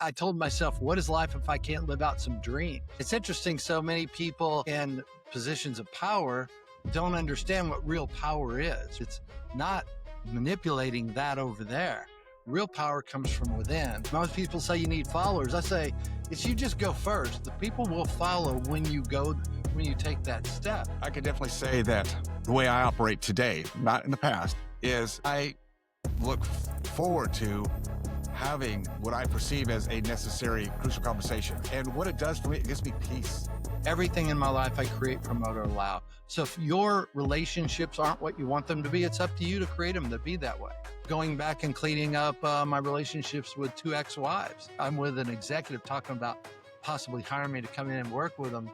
I told myself, what is life if I can't live out some dream? It's interesting. So many people in positions of power don't understand what real power is. It's not manipulating that over there. Real power comes from within. Most people say you need followers. I say, it's you just go first. The people will follow when you take that step. I could definitely say that the way I operate today, not in the past, is I look forward to having what I perceive as a necessary, crucial conversation. And what it does for me, it gives me peace. Everything in my life I create, promote, or allow. So if your relationships aren't what you want them to be, it's up to you to create them to be that way. Going back and cleaning up my relationships with 2 ex-wives. I'm with an executive talking about possibly hiring me to come in and work with them.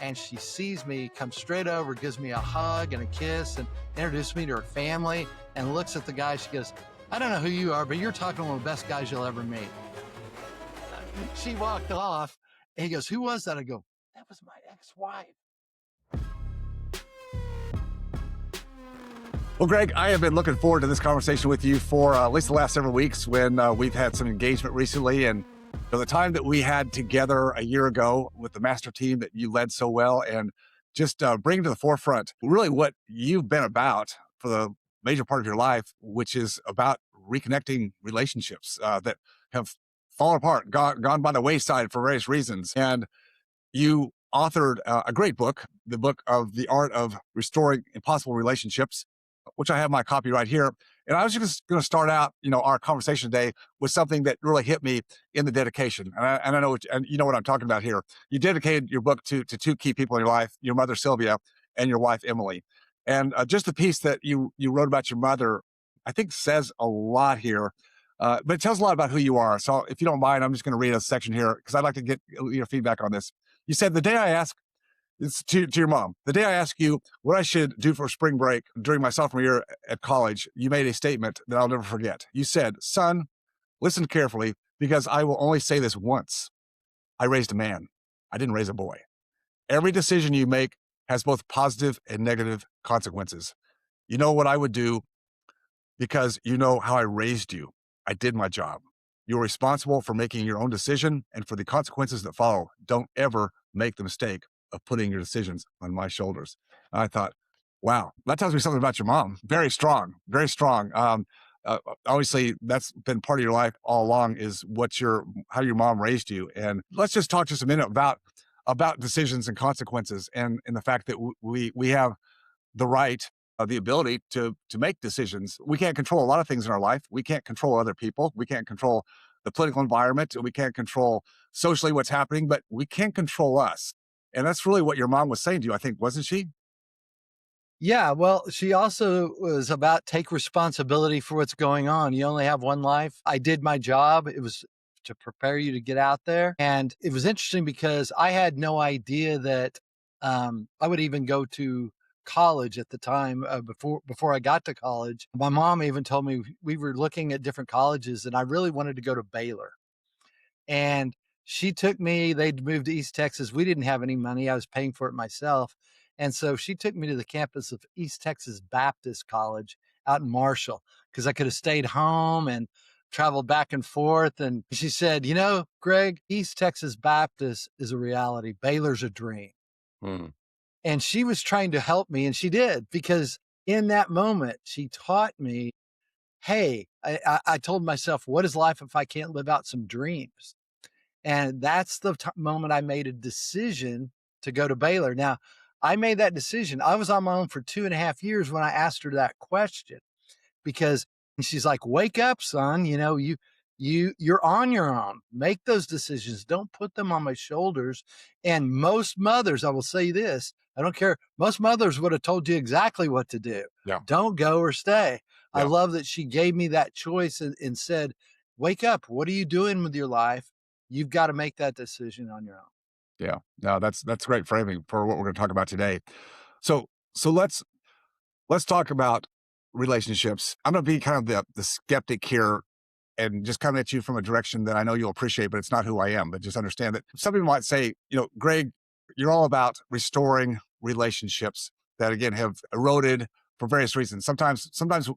And she sees me, comes straight over, gives me a hug and a kiss, and introduces me to her family, and looks at the guy. She goes, I don't know who you are, but you're talking to one of the best guys you'll ever meet. She walked off, and he goes, who was that? I go, that was my ex-wife. Well, Greg, I have been looking forward to this conversation with you for at least the last several weeks when we've had some engagement recently. And the time that we had together a year ago with the master team that you led so well, and just bring to the forefront really what you've been about for the major part of your life, which is about reconnecting relationships that have fallen apart, gone by the wayside for various reasons. And you authored a great book, the book of The Art of Restoring Impossible Relationships, which I have my copy right here. And I was just going to start out, our conversation today with something that really hit me in the dedication. And I know, and you know what I'm talking about here. You dedicated your book to 2 key people in your life, your mother, Sylvia, and your wife, Emily. And just the piece that you wrote about your mother, I think says a lot here, but it tells a lot about who you are. So if you don't mind, I'm just going to read a section here because I'd like to get your feedback on this. You said, it's to your mom. The day I asked you what I should do for spring break during my sophomore year at college, you made a statement that I'll never forget. You said, son, listen carefully because I will only say this once. I raised a man. I didn't raise a boy. Every decision you make has both positive and negative consequences. You know what I would do because you know how I raised you. I did my job. You're responsible for making your own decision and for the consequences that follow. Don't ever make the mistake of putting your decisions on my shoulders. I thought, wow, that tells me something about your mom. Very strong, very strong. Obviously, that's been part of your life all along is how your mom raised you. And let's just talk just a minute about decisions and consequences and the fact that we have the right, the ability to make decisions. We can't control a lot of things in our life. We can't control other people. We can't control the political environment. We can't control socially what's happening, but we can control us. And that's really what your mom was saying to you, I think, wasn't she? Yeah, well, she also was about take responsibility for what's going on. You only have one life. I did my job. It was to prepare you to get out there. And it was interesting because I had no idea that I would even go to college at the time before I got to college. My mom even told me we were looking at different colleges and I really wanted to go to Baylor. And she took me, they'd moved to East Texas. We didn't have any money. I was paying for it myself. And so she took me to the campus of East Texas Baptist College out in Marshall because I could have stayed home and traveled back and forth. And she said, Greg, East Texas Baptist is a reality. Baylor's a dream. Mm. And she was trying to help me, and she did, because in that moment, she taught me, hey, I told myself, what is life if I can't live out some dreams? And that's the moment I made a decision to go to Baylor. Now, I made that decision. I was on my own for 2.5 years when I asked her that question, because she's like, wake up, son. You're on your own. Make those decisions. Don't put them on my shoulders. And most mothers, I will say this, I don't care. Most mothers would have told you exactly what to do. Yeah. Don't go or stay. Yeah. I love that she gave me that choice and said, wake up. What are you doing with your life? You've got to make that decision on your own. Yeah. No, that's great framing for what we're going to talk about today. So let's talk about relationships. I'm going to be kind of the skeptic here and just coming at you from a direction that I know you'll appreciate, but it's not who I am. But just understand that some people might say, Greg, you're all about restoring relationships that, again, have eroded for various reasons. Sometimes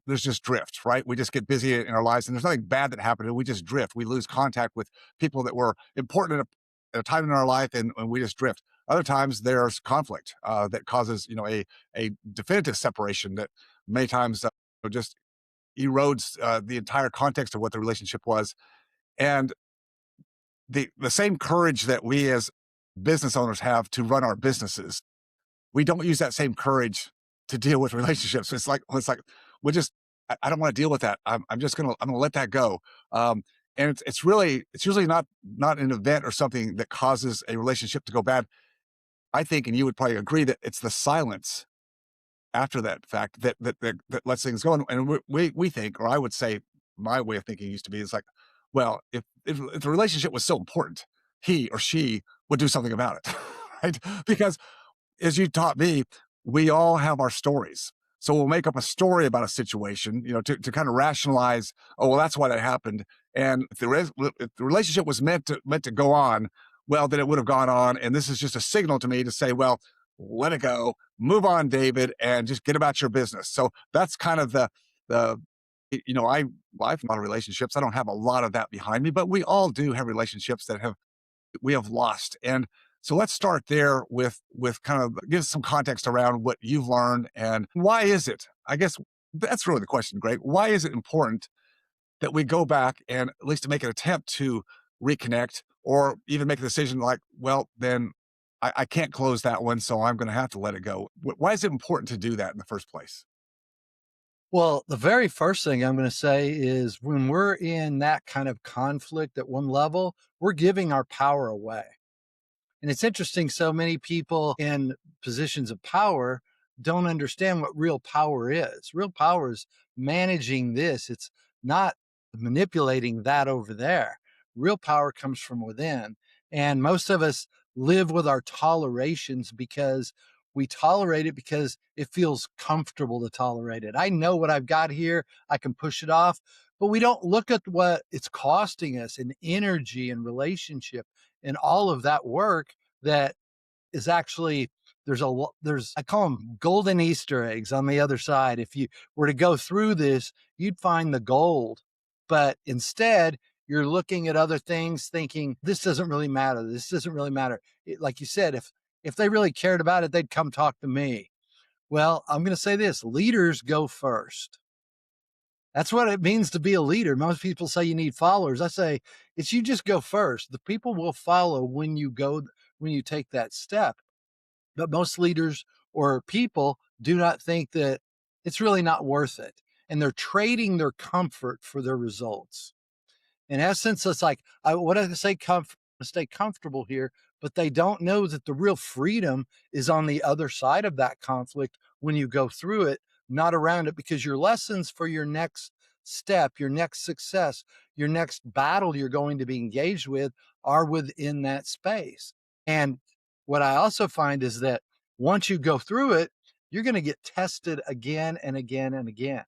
there's just drift, right? We just get busy in our lives, and there's nothing bad that happened. We just drift. We lose contact with people that were important at a time in our life, and we just drift. Other times there's conflict that causes, a definitive separation that many times just erodes the entire context of what the relationship was. And the same courage that we as business owners have to run our businesses, we don't use that same courage to deal with relationships. It's like we just I don't want to deal with that. I'm gonna let that go. And it's usually not an event or something that causes a relationship to go bad. I think, and you would probably agree, that it's the silence after that fact that lets things go. And we think, or I would say, my way of thinking used to be, is like, well, if the relationship was so important, he or she would do something about it, right? Because as you taught me, we all have our stories. So we'll make up a story about a situation, to kind of rationalize, oh, well, that's why that happened. And if the relationship was meant to go on, well, then it would have gone on. And this is just a signal to me to say, well, let it go, move on, David, and just get about your business. So that's kind of the I've a lot of relationships. I don't have a lot of that behind me, but we all do have relationships that we have lost. And so let's start there with kind of give some context around what you've learned and why is it? I guess that's really the question, Greg. Why is it important that we go back and at least to make an attempt to reconnect, or even make a decision like, well, then I can't close that one, so I'm going to have to let it go. Why is it important to do that in the first place? Well, the very first thing I'm going to say is when we're in that kind of conflict at one level, we're giving our power away. And it's interesting, so many people in positions of power don't understand what real power is. Real power is managing this, it's not manipulating that over there. Real power comes from within. And most of us live with our tolerations because we tolerate it because it feels comfortable to tolerate it. I know what I've got here, I can push it off, but we don't look at what it's costing us in energy and relationship and all of that work that is actually there's I call them golden Easter eggs on the other side. If you were to go through this, you'd find the gold. But instead, you're looking at other things thinking, this doesn't really matter. This doesn't really matter. Like you said, if they really cared about it, they'd come talk to me. Well, I'm going to say this, leaders go first. That's what it means to be a leader. Most people say you need followers. I say it's you just go first. The people will follow when you take that step. But most leaders or people do not think that it's really not worth it. And they're trading their comfort for their results. In essence, it's like, I want to say stay comfortable here, but they don't know that the real freedom is on the other side of that conflict when you go through it, not around it, because your lessons for your next step, your next success, your next battle you're going to be engaged with are within that space. And what I also find is that once you go through it, you're going to get tested again and again and again,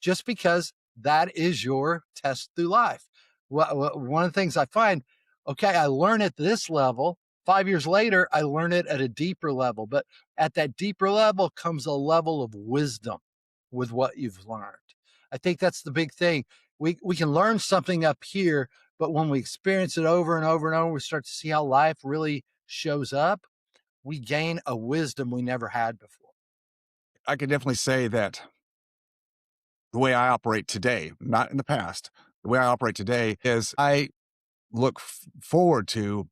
just because that is your test through life. One of the things I find, okay, I learn at this level. 5 years later, I learn it at a deeper level. But at that deeper level comes a level of wisdom with what you've learned. I think that's the big thing. We can learn something up here, but when we experience it over and over and over, we start to see how life really shows up. We gain a wisdom we never had before. I can definitely say that the way I operate today, not in the past, the way I operate today is I look forward to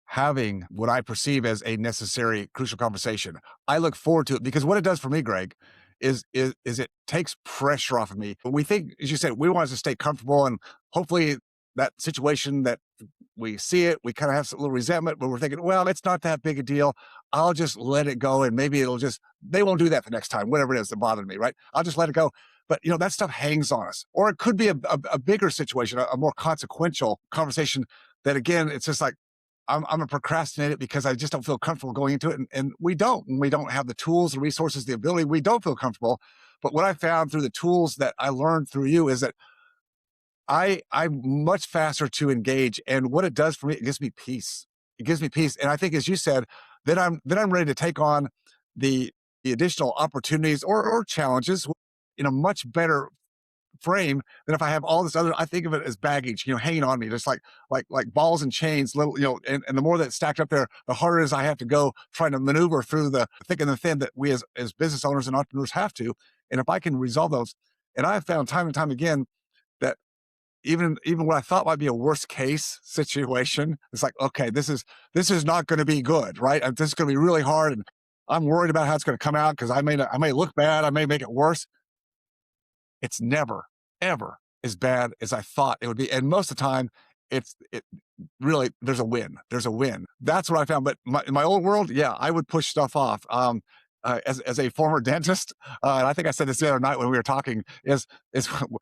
having what I perceive as a necessary, crucial conversation. I look forward to it because what it does for me, Greg, is it takes pressure off of me. We think, as you said, we want us to stay comfortable, and hopefully that situation that we see it, we kind of have a little resentment, but we're thinking, well, it's not that big a deal. I'll just let it go, and maybe they won't do that the next time, whatever it is that bothered me, right? I'll just let it go. But that stuff hangs on us, or it could be a bigger situation, a more consequential conversation. That again, it's just like I'm a procrastinator because I just don't feel comfortable going into it, and we don't have the tools, the resources, the ability. We don't feel comfortable. But what I found through the tools that I learned through you is that I'm much faster to engage, and what it does for me, it gives me peace. It gives me peace, and I think, as you said, then I'm ready to take on the the additional opportunities or challenges in a much better frame than if I have all this other. I think of it as baggage, hanging on me, just like balls and chains, little, and the more that's stacked up there, the harder it is I have to go trying to maneuver through the thick and the thin that we as business owners and entrepreneurs have to. And if I can resolve those, and I've found time and time again that even what I thought might be a worst case situation, it's like, okay, this is not going to be good, right? This is going to be really hard, and I'm worried about how it's going to come out because I may look bad, I may make it worse. It's never, ever as bad as I thought it would be. And most of the time, it really, there's a win. There's a win. That's what I found. But in my old world, yeah, I would push stuff off. As a former dentist, and I think I said this the other night when we were talking, is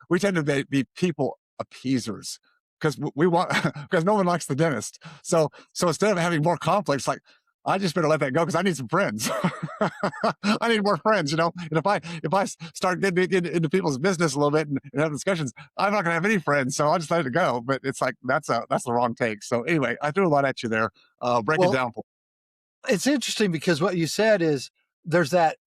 we tend to be people appeasers because we want because no one likes the dentist. So instead of having more conflicts, like I just better let that go because I need some friends. I need more friends, And if I start getting into people's business a little bit and have discussions, I'm not going to have any friends. So I'll just let it go. But it's like that's the wrong take. So anyway, I threw a lot at you there. Break it Well, down. it's interesting because what you said is there's that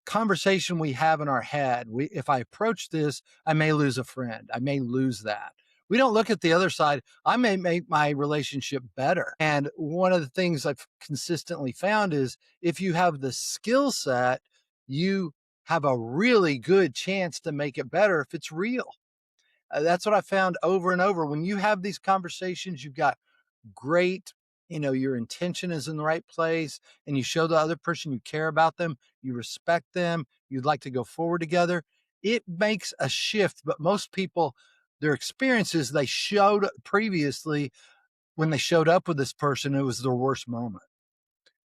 conversation we have in our head. If I approach this, I may lose a friend. I may lose that. We don't look at the other side. I may make my relationship better. And one of the things I've consistently found is if you have the skill set, you have a really good chance to make it better if it's real. That's what I found over and over. When you have these conversations, you've got great, your intention is in the right place, and you show the other person you care about them, you respect them, you'd like to go forward together. It makes a shift. But most people, their experiences they showed previously when they showed up with this person, it was their worst moment.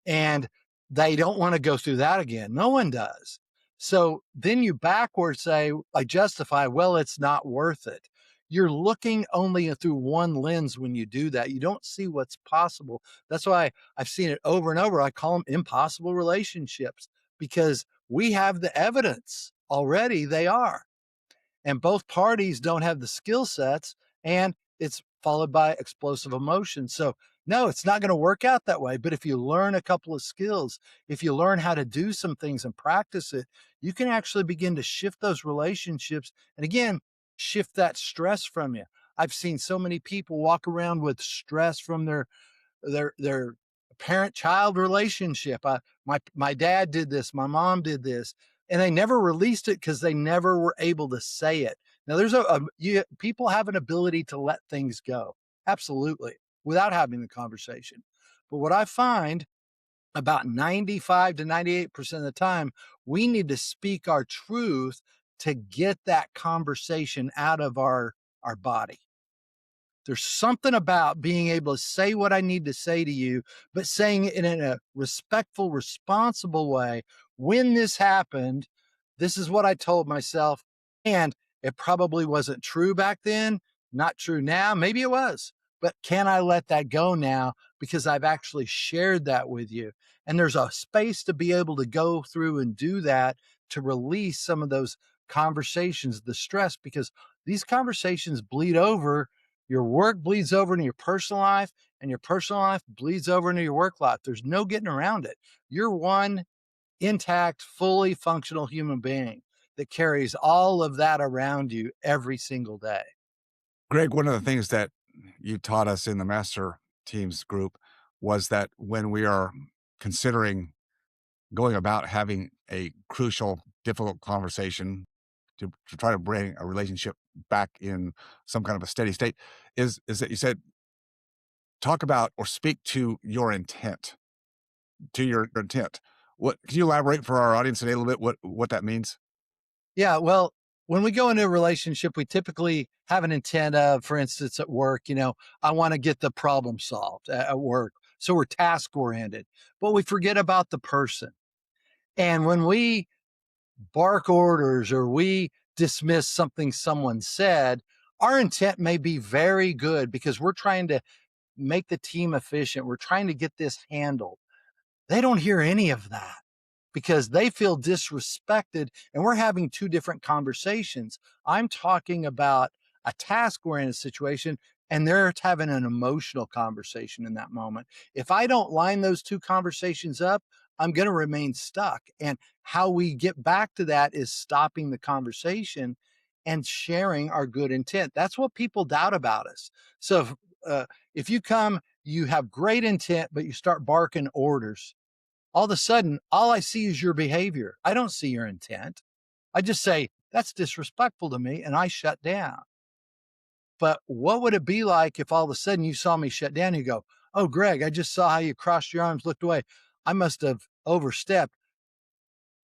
And they don't want to go through that again. No one does. So then you backwards say, I justify, well, it's not worth it. You're looking only through one lens when you do that. You don't see what's possible. That's why I've seen it over and over. I call them impossible relationships because we have the evidence already. They are, and both parties don't have the skill sets, and it's followed by explosive emotions. So no, it's not going to work out that way. But if you learn a couple of skills, if you learn how to do some things and practice it, you can actually begin to shift those relationships, and again, shift that stress from you. I've seen so many people walk around with stress from their parent-child relationship. My dad did this, my mom did this, and they never released it because they never were able to say it. Now, there's people have an ability to let things go, absolutely, without having the conversation. But what I find about 95 to 98% of the time, we need to speak our truth to get that conversation out of our body. There's something about being able to say what I need to say to you, but saying it in a respectful, responsible way. When this happened, this is what I told myself. And it probably wasn't true back then, not true now. Maybe it was, but can I let that go now? Because I've actually shared that with you. And there's a space to be able to go through and do that to release some of those conversations, the stress, because these conversations bleed over. Your work bleeds over into your personal life, and your personal life bleeds over into your work life. There's no getting around it. You're one intact, fully functional human being that carries all of that around you every single day. Greg, one of the things that you taught us in the master teams group was that when we are considering going about having a crucial, difficult conversation to try to bring a relationship back in some kind of a steady state, is that you said, talk about or speak to your intent, to your intent. What can you elaborate for our audience today a little bit what that means? Yeah, well, when we go into a relationship, we typically have an intent of, for instance, at work, I want to get the problem solved at work. So we're task oriented, but we forget about the person. And when we bark orders or we dismiss something someone said, our intent may be very good because we're trying to make the team efficient. We're trying to get this handled. They don't hear any of that because they feel disrespected, and we're having two different conversations. I'm talking about a task oriented situation. and they're having an emotional conversation in that moment. If I don't line those two conversations up, I'm going to remain stuck. And how we get back to that is stopping the conversation and sharing our good intent. That's what people doubt about us. So if you come, you have great intent, but you start barking orders, all of a sudden, all I see is your behavior. I don't see your intent. I just say, that's disrespectful to me, and I shut down. But what would it be like if all of a sudden you saw me shut down and you go, "Oh, Greg, I just saw how you crossed your arms, looked away. I must have overstepped.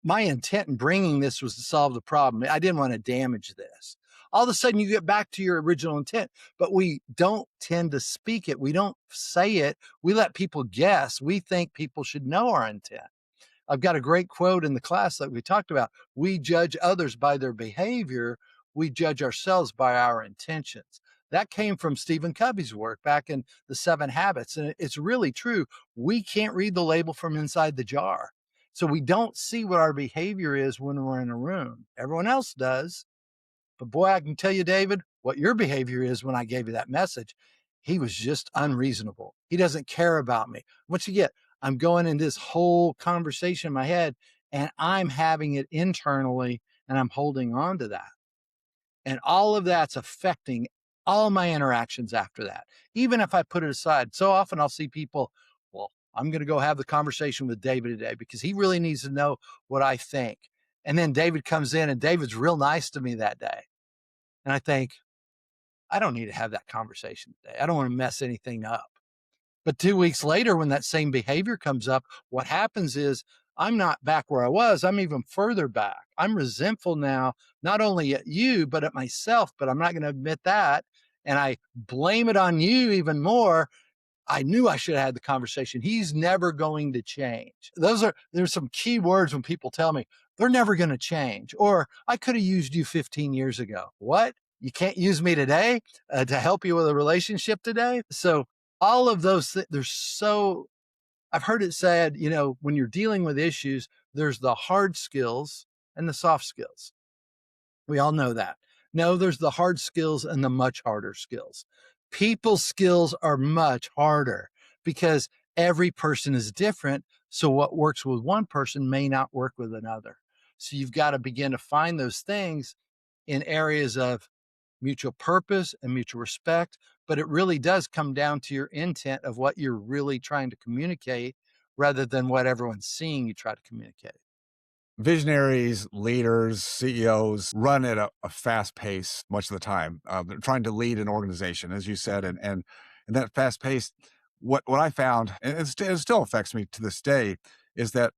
My intent in bringing this was to solve the problem. I didn't want to damage this." All of a sudden you get back to your original intent, but we don't tend to speak it. We don't say it. We let people guess. We think people should know our intent. I've got a great quote in the class that we talked about. We judge others by their behavior. We judge ourselves by our intentions. That came from Stephen Covey's work back in the Seven Habits. And it's really true. We can't read the label from inside the jar. So we don't see what our behavior is when we're in a room. Everyone else does. But boy, I can tell you, David, what your behavior is when I gave you that message. He was just unreasonable. He doesn't care about me. Once you get, I'm going in this whole conversation in my head and I'm having it internally and I'm holding on to that. And all of that's affecting all my interactions after that. Even if I put it aside, so often I'll see people, well, I'm going to go have the conversation with David today because he really needs to know what I think. And then David comes in and David's real nice to me that day. And I think, I don't need to have that conversation today. I don't want to mess anything up. But 2 weeks later, when that same behavior comes up, what happens is I'm not back where I was. I'm even further back. I'm resentful now, not only at you, but at myself. But I'm not going to admit that. And I blame it on you even more. I knew I should have had the conversation. He's never going to change. There's some key words when people tell me they're never going to change, or I could have used you 15 years ago. What? You can't use me today to help you with a relationship today? So all of those things, I've heard it said, when you're dealing with issues, there's the hard skills and the soft skills. We all know that. No, there's the hard skills and the much harder skills. People skills are much harder because every person is different. So what works with one person may not work with another. So you've got to begin to find those things in areas of mutual purpose and mutual respect. But it really does come down to your intent of what you're really trying to communicate rather than what everyone's seeing you try to communicate. Visionaries, leaders, CEOs run at a fast pace much of the time. They're trying to lead an organization, as you said, and that fast pace. What I found, and it still affects me to this day, is that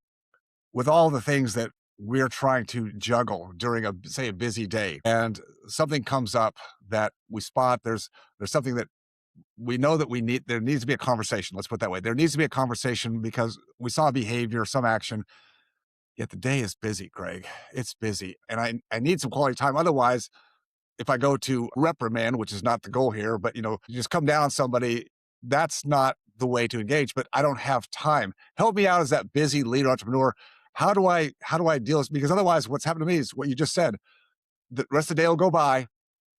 with all the things that we're trying to juggle during a busy day, and something comes up that we spot, there's something that we know that there needs to be a conversation. Let's put it that way. There needs to be a conversation because we saw a behavior, some action. Yet the day is busy, Greg. It's busy. And I need some quality time. Otherwise, if I go to reprimand, which is not the goal here, but you just come down on somebody, that's not the way to engage. But I don't have time. Help me out as that busy leader entrepreneur. How do I deal with this? Because otherwise what's happened to me is what you just said. The rest of the day will go by,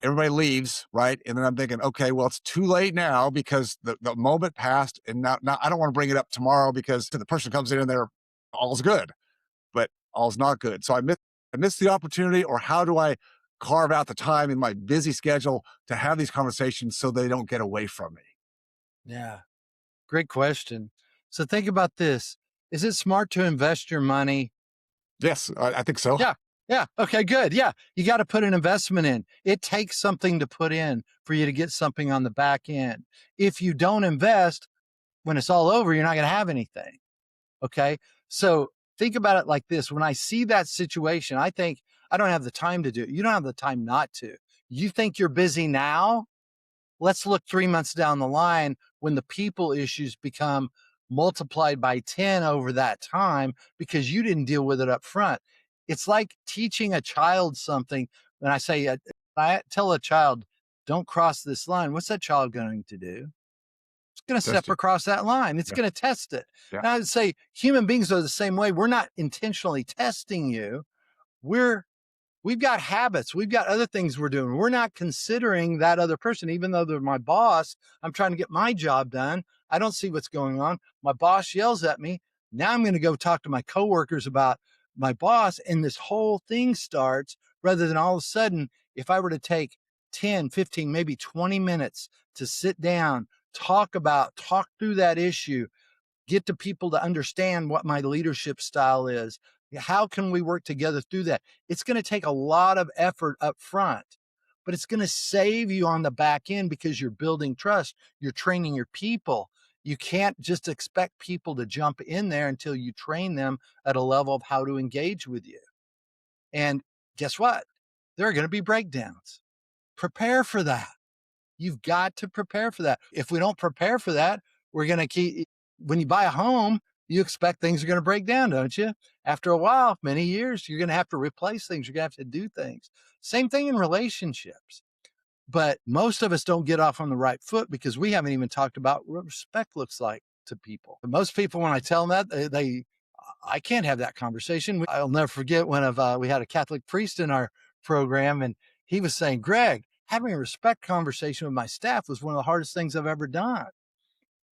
everybody leaves, right? And then I'm thinking, okay, well, it's too late now because the moment passed, and now I don't want to bring it up tomorrow because the person comes in and they're all's good, but all's not good. So I missed the opportunity, or how do I carve out the time in my busy schedule to have these conversations so they don't get away from me? Yeah. Great question. So think about this. Is it smart to invest your money? Yes, I think so. Yeah. Yeah. Okay, good. Yeah. You got to put an investment in. It takes something to put in for you to get something on the back end. If you don't invest, when it's all over, you're not going to have anything. Okay. So think about it like this. When I see that situation, I think I don't have the time to do it. You don't have the time not to. You think you're busy now? Let's look 3 months down the line when the people issues become multiplied by 10 over that time because you didn't deal with it up front. It's like teaching a child something. When I tell a child, don't cross this line, what's that child going to do? It's going to step Testing. across that line. It's Yeah. going to test it. Yeah. And I would say human beings are the same way. We're not intentionally testing you. We're we've got habits, we've got other things we're doing. We're not considering that other person, even though they're my boss. I'm trying to get my job done. I don't see what's going on. My boss yells at me. Now I'm going to go talk to my coworkers about my boss, and this whole thing starts rather than all of a sudden, if I were to take 10, 15, maybe 20 minutes to sit down, talk through that issue, get to people to understand what my leadership style is. How can we work together through that? It's going to take a lot of effort up front, but it's going to save you on the back end because you're building trust. You're training your people. You can't just expect people to jump in there until you train them at a level of how to engage with you. And guess what? There are going to be breakdowns. Prepare for that. You've got to prepare for that. If we don't prepare for that, we're going to keep, when you buy a home, you expect things are going to break down, don't you? After a while, many years, you're going to have to replace things. You're going to have to do things. Same thing in relationships. But most of us don't get off on the right foot because we haven't even talked about what respect looks like to people. Most people, when I tell them that, I can't have that conversation. I'll never forget we had a Catholic priest in our program, and he was saying, Greg, having a respect conversation with my staff was one of the hardest things I've ever done.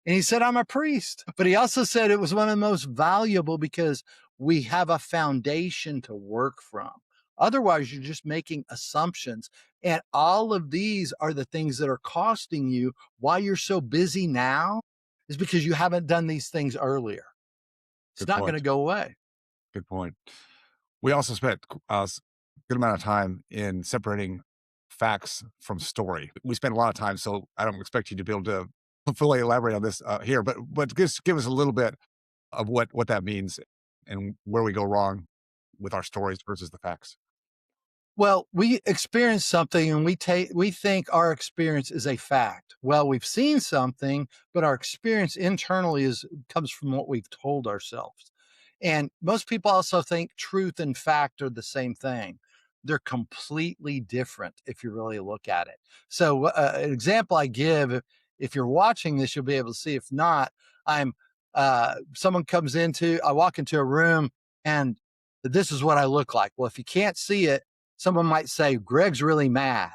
And he said, I'm a priest. But he also said it was one of the most valuable because we have a foundation to work from. Otherwise, you're just making assumptions. And all of these are the things that are costing you. Why you're so busy now is because you haven't done these things earlier. It's Good not going to point. go away. Good point. We also spent a good amount of time in separating facts from story. We spent a lot of time, so I don't expect you to be able to fully elaborate on this here, but just give us a little bit of what that means and where we go wrong with our stories versus the facts. Well, we experience something and we think our experience is a fact. Well, we've seen something, but our experience internally is comes from what we've told ourselves. And most people also think truth and fact are the same thing. They're completely different if you really look at it. So, an example I give, if you're watching this, you'll be able to see. If not, I'm I walk into a room and this is what I look like. Well, if you can't see it, someone might say Greg's really mad,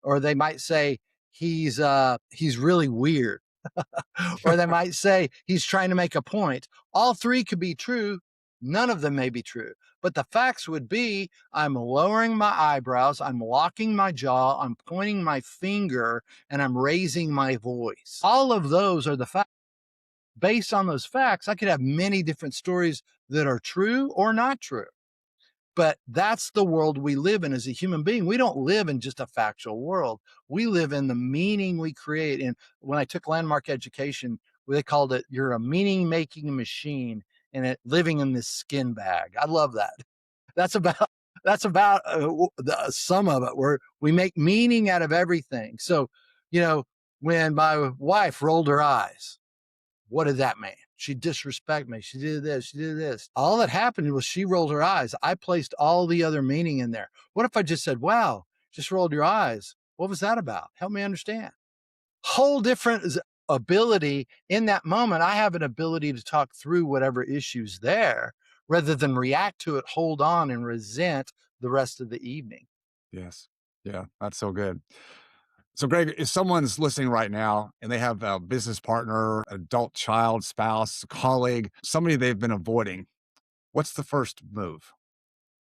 or they might say he's really weird, or they might say he's trying to make a point. All three could be true. None of them may be true. But the facts would be I'm lowering my eyebrows, I'm locking my jaw, I'm pointing my finger, and I'm raising my voice. All of those are the facts. Based on those facts, I could have many different stories that are true or not true. But that's the world we live in as a human being. We don't live in just a factual world. We live in the meaning we create. And when I took landmark education, they called it you're a meaning making machine and it living in this skin bag. I love that. That's about the sum of it, where we make meaning out of everything. So, you know, when my wife rolled her eyes, what did that mean? She disrespected me. She did this. She did this. All that happened was she rolled her eyes. I placed all the other meaning in there. What if I just said, wow, just rolled your eyes? What was that about? Help me understand. Whole different ability in that moment. I have an ability to talk through whatever issues there rather than react to it, hold on and resent the rest of the evening. Yes. Yeah, that's so good. So, Greg, if someone's listening right now and they have a business partner, adult child, spouse, colleague, somebody they've been avoiding, what's the first move?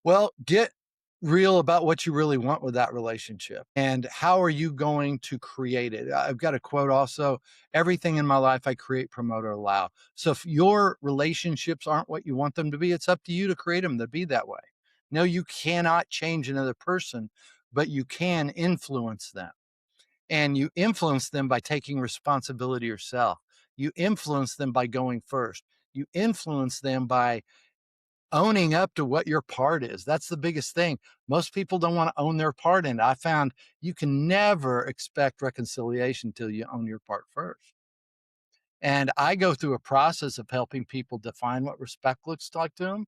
Well, get real about what you really want with that relationship and how are you going to create it. I've got a quote also, everything in my life I create, promote, or allow. So if your relationships aren't what you want them to be, it's up to you to create them to be that way. No, you cannot change another person, but you can influence them. And you influence them by taking responsibility yourself. You influence them by going first. You influence them by owning up to what your part is. That's the biggest thing. Most people don't want to own their part in it. I found you can never expect reconciliation till you own your part first. And I go through a process of helping people define what respect looks like to them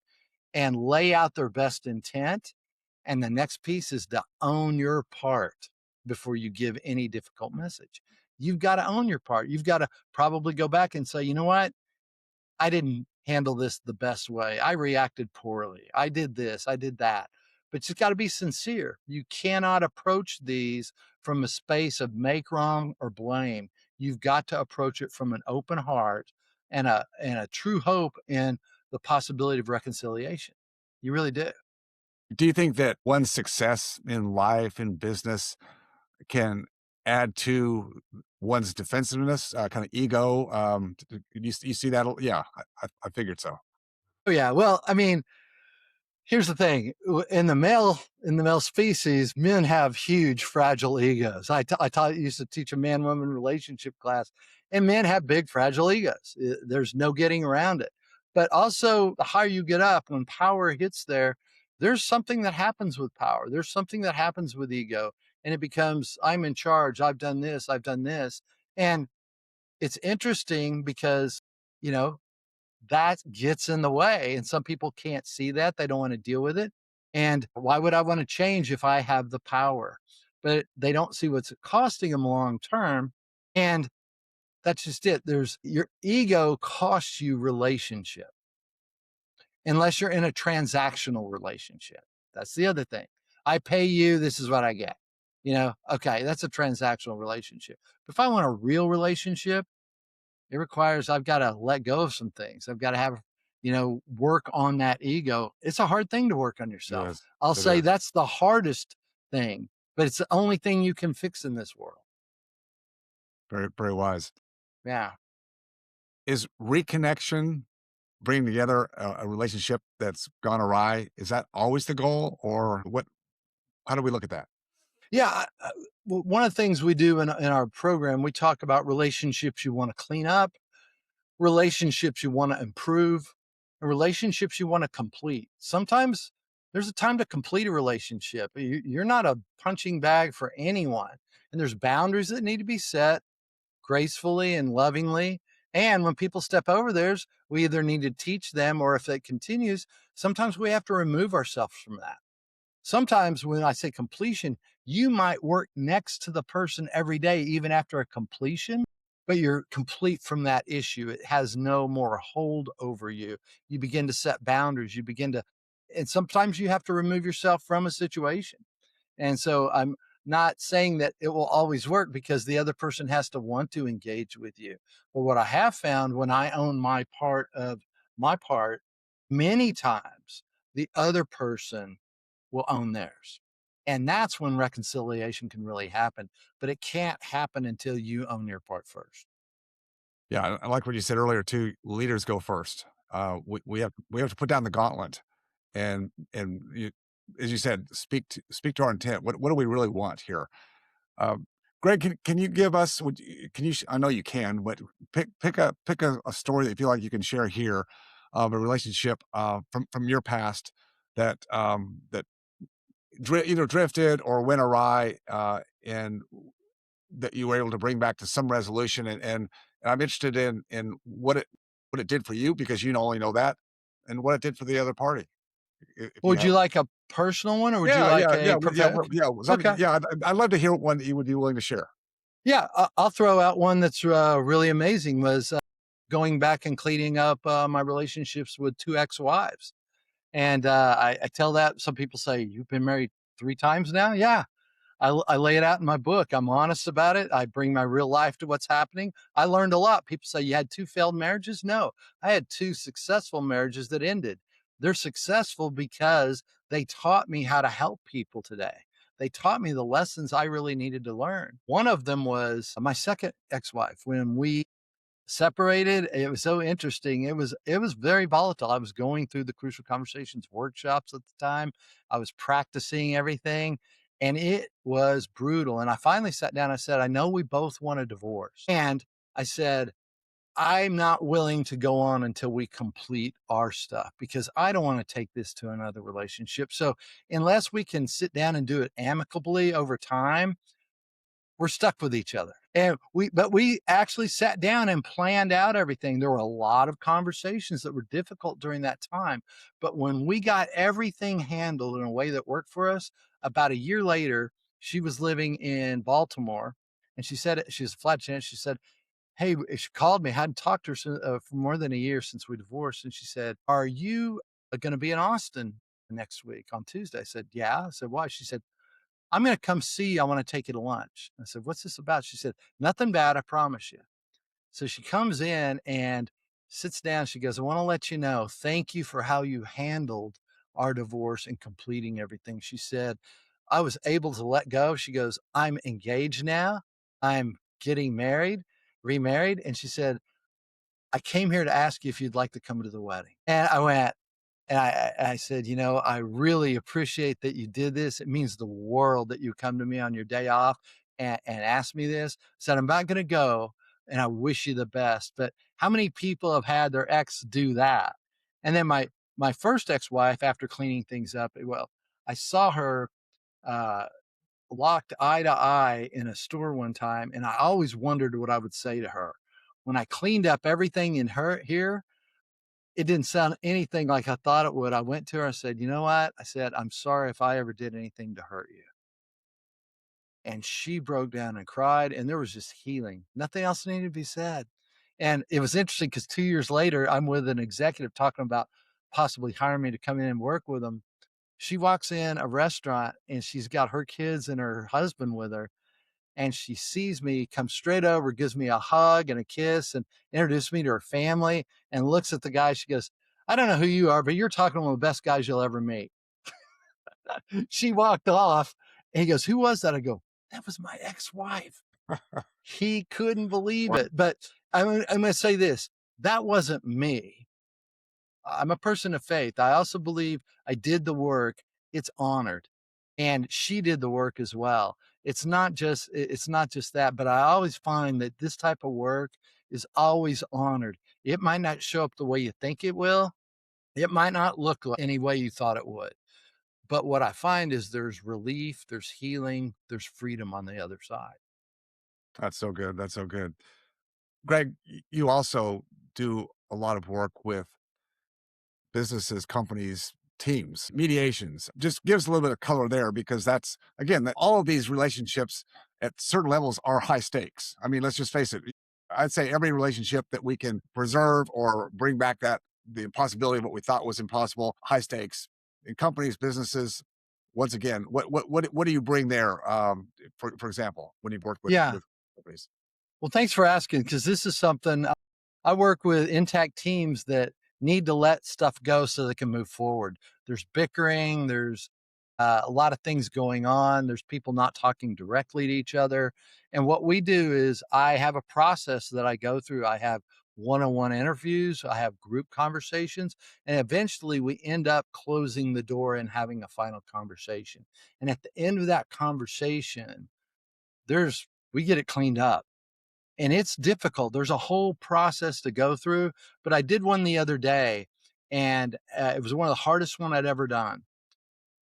and lay out their best intent. And the next piece is to own your part before you give any difficult message. You've got to own your part. You've got to probably go back and say, you know what? I didn't handle this the best way. I reacted poorly. I did this, I did that. but you've got to be sincere. You cannot approach these from a space of make wrong or blame. You've got to approach it from an open heart and a true hope in the possibility of reconciliation. You really do. Do you think that one's success in life and business can add to one's defensiveness, kind of ego? You see that? Yeah, I figured so. Oh yeah. Well, I mean, here's the thing: in the male species, men have huge, fragile egos. Used to teach a man-woman relationship class, and men have big, fragile egos. There's no getting around it. But also, the higher you get up, when power hits there, there's something that happens with power. There's something that happens with ego, and it becomes, "I'm in charge. I've done this. I've done this." And it's interesting because, you know, that gets in the way. And some people can't see that. They don't want to deal with it. And why would I want to change if I have the power? But they don't see what's costing them long term. And that's just it. There's your ego costs you relationship unless you're in a transactional relationship. That's the other thing. I pay you, this is what I get. Okay, that's a transactional relationship. But if I want a real relationship, it requires I've got to let go of some things. I've got to have, work on that ego. It's a hard thing to work on It yourself. is. I'll It say is. that's the hardest thing, but it's the only thing you can fix in this world. Very, very wise. Yeah. Is reconnection, bringing together a relationship that's gone awry, is that always the goal, or what? How do we look at that? Yeah. One of the things we do in our program, we talk about relationships you want to clean up, relationships you want to improve, and relationships you want to complete. Sometimes there's a time to complete a relationship. You're not a punching bag for anyone, and there's boundaries that need to be set gracefully and lovingly. And when people step over theirs, we either need to teach them, or if it continues, sometimes we have to remove ourselves from that. Sometimes when I say completion, you might work next to the person every day, even after a completion, but you're complete from that issue. It has no more hold over you. You begin to set boundaries. And sometimes you have to remove yourself from a situation. And so I'm not saying that it will always work because the other person has to want to engage with you. But what I have found when I own my part, many times the other person will own theirs. And that's when reconciliation can really happen. But it can't happen until you own your part first. Yeah, I like what you said earlier too. Leaders go first. We have to put down the gauntlet, and as you said, speak to our intent. What do we really want here? Um, Greg, can you give us? Can you? I know you can, but pick a story that you feel like you can share here of a relationship from your past that either drifted or went awry, and that you were able to bring back to some resolution. And I'm interested in what it did for you, because you only know that, and what it did for the other party, if you Would you have. like a personal one or would you Yeah, like yeah, a yeah, professional? yeah. Okay. Yeah, I'd love to hear one that you would be willing to share. Yeah, I'll throw out one that's really amazing was going back and cleaning up my relationships with two ex-wives. And I tell that some people say, "You've been married 3 times now?" Yeah, I lay it out in my book. I'm honest about it. I bring my real life to what's happening. I learned a lot. People say, "You had 2 failed marriages?" No, I had 2 successful marriages that ended. They're successful because they taught me how to help people today. They taught me the lessons I really needed to learn. One of them was my second ex-wife. When we separated, it was so interesting. It was very volatile. I was going through the Crucial Conversations workshops at the time. I was practicing everything, and it was brutal. And I finally sat down. I said, "I know we both want a divorce." And I said, "I'm not willing to go on until we complete our stuff because I don't want to take this to another relationship. So unless we can sit down and do it amicably over time, we're stuck with each other." But we actually sat down and planned out everything. There were a lot of conversations that were difficult during that time. But when we got everything handled in a way that worked for us, about a year later, she was living in Baltimore, and she said she's a flight attendant. She said, "Hey," she called me. I hadn't talked to her for more than a year since we divorced. And she said, "Are you going to be in Austin next week on Tuesday. I said, yeah. I said, why? She said, I'm going to come see you. I want to take you to lunch. I said, what's this about? She said, nothing bad. I promise you. So she comes in and sits down. She goes, I want to let you know, thank you for how you handled our divorce and completing everything. She said, I was able to let go. She goes, I'm engaged now. I'm getting married, remarried. And she said, I came here to ask you if you'd like to come to the wedding. And I went, and I said, you know, I really appreciate that you did this. It means the world that you come to me on your day off and ask me this. I said, I'm not going to go and I wish you the best. But how many people have had their ex do that? And then my first ex-wife, after cleaning things up, well, I saw her uh, locked eye to eye in a store one time, and I always wondered what I would say to her. When I cleaned up everything in her here, it didn't sound anything like I thought it would. I went to her and said, "You know what?" I said, "I'm sorry if I ever did anything to hurt you." And she broke down and cried, and there was just healing. Nothing else needed to be said. And it was interesting because 2 years later, I'm with an executive talking about possibly hiring me to come in and work with them. She walks in a restaurant and she's got her kids and her husband with her, and she sees me, comes straight over, gives me a hug and a kiss, and introduces me to her family, and looks at the guy. She goes, I don't know who you are, but you're talking to one of the best guys you'll ever meet. She walked off, and he goes, who was that? I go, that was my ex-wife. He couldn't believe Wow, it. But I'm going to say this, that wasn't me. I'm a person of faith. I also believe I did the work. It's honored. And she did the work as well. It's not just that, but I always find that this type of work is always honored. It might not show up the way you think it will. It might not look like any way you thought it would. But what I find is there's relief, there's healing, there's freedom on the other side. that's so good. That's so good. Greg, you also do a lot of work with businesses, companies, teams, mediations. Just give us a little bit of color there because that's, again, that all of these relationships at certain levels are high stakes. I mean, let's just face it. I'd say every relationship that we can preserve or bring back that the impossibility of what we thought was impossible, high stakes in companies, businesses. Once again, what do you bring there? For example, when you work Yeah. with companies. Well, thanks for asking because this is something I work with intact teams that need to let stuff go so they can move forward. There's bickering, there's a lot of things going on, there's people not talking directly to each other. And what we do is I have a process that I go through. I have one on one interviews, I have group conversations, and eventually we end up closing the door and having a final conversation. And at the end of that conversation, we get it cleaned up and it's difficult. There's a whole process to go through, but I did one the other day, and it was one of the hardest one I'd ever done.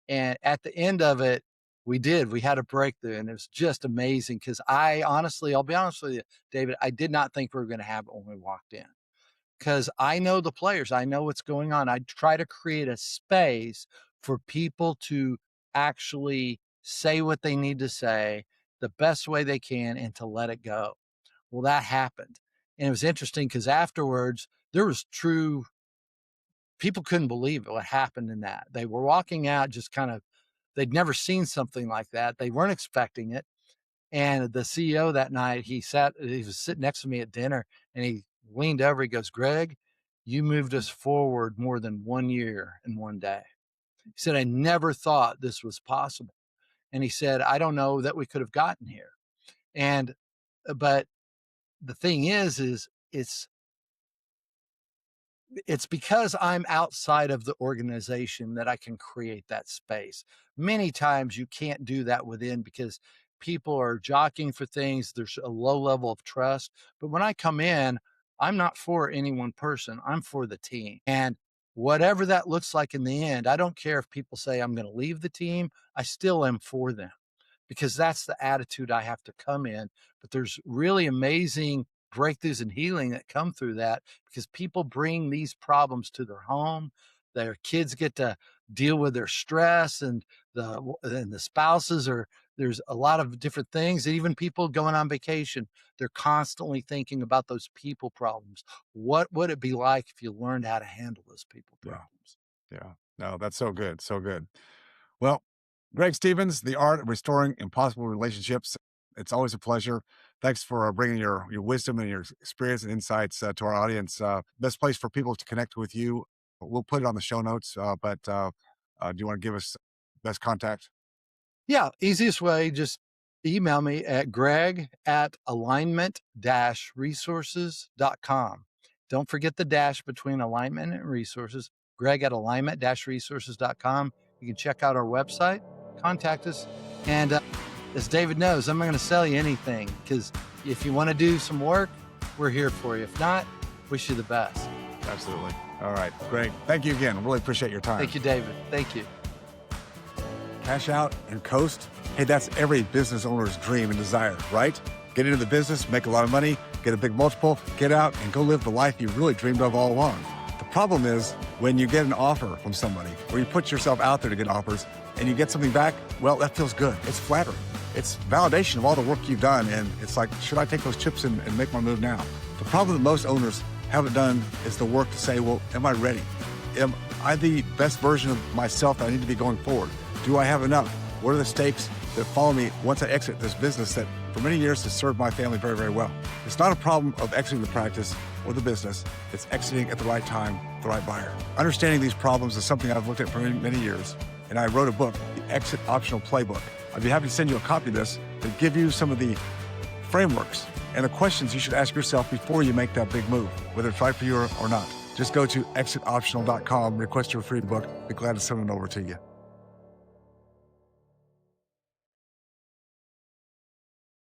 And at the end of it, we had a breakthrough, and it was just amazing because I'll be honest with you, David, I did not think we were going to have it when we walked in because I know the players, I know what's going on. I try to create a space for people to actually say what they need to say the best way they can and to let it go. Well, that happened. And it was interesting because afterwards, there was true people couldn't believe it, what happened in that. They were walking out just kind of, they'd never seen something like that. They weren't expecting it. And the CEO that night, he was sitting next to me at dinner and he leaned over, he goes, Greg, you moved us forward more than 1 year in one day. He said, I never thought this was possible. And he said, I don't know that we could have gotten here. And, but the thing is it's because I'm outside of the organization that I can create that space. Many times you can't do that within because people are jockeying for things. There's a low level of trust. But when I come in, I'm not for any one person, I'm for the team. And whatever that looks like in the end, I don't care if people say I'm going to leave the team, I still am for them because that's the attitude I have to come in. But there's really amazing breakthroughs and healing that come through that because people bring these problems to their home. Their kids get to deal with their stress, and the spouses are there's a lot of different things. Even people going on vacation, they're constantly thinking about those people problems. What would it be like if you learned how to handle those people Yeah. problems? Yeah. No, that's so good. So good. Well, Greg Stevens, the art of restoring impossible relationships. It's always a pleasure. Thanks for bringing your wisdom and your experience and insights to our audience. Best place for people to connect with you. We'll put it on the show notes. Do you want to give us best contact? Yeah, easiest way, just email me at greg@alignment-resources.com. Don't forget the dash between alignment and resources, greg@alignment-resources.com. You can check out our website, contact us. And as David knows, I'm not going to sell you anything because if you want to do some work, we're here for you. If not, wish you the best. Absolutely. All right, Greg. Thank you again. Really appreciate your time. Thank you, David. Thank you. Cash out and coast. Hey, that's every business owner's dream and desire, right? Get into the business, make a lot of money, get a big multiple, get out and go live the life you really dreamed of all along. The problem is when you get an offer from somebody or you put yourself out there to get offers and you get something back, well, that feels good. It's flattering. It's validation of all the work you've done. And it's like, should I take those chips and make my move now? The problem that most owners haven't done is the work to say, well, am I ready? Am I the best version of myself that I need to be going forward? Do I have enough? What are the stakes that follow me once I exit this business that for many years has served my family very, very well? It's not a problem of exiting the practice or the business. It's exiting at the right time, the right buyer. Understanding these problems is something I've looked at for many, many years. And I wrote a book, The Exit Optional Playbook. I'd be happy to send you a copy of this to give you some of the frameworks and the questions you should ask yourself before you make that big move, whether it's right for you or not. Just go to exitoptional.com, request your free book. Be glad to send it over to you.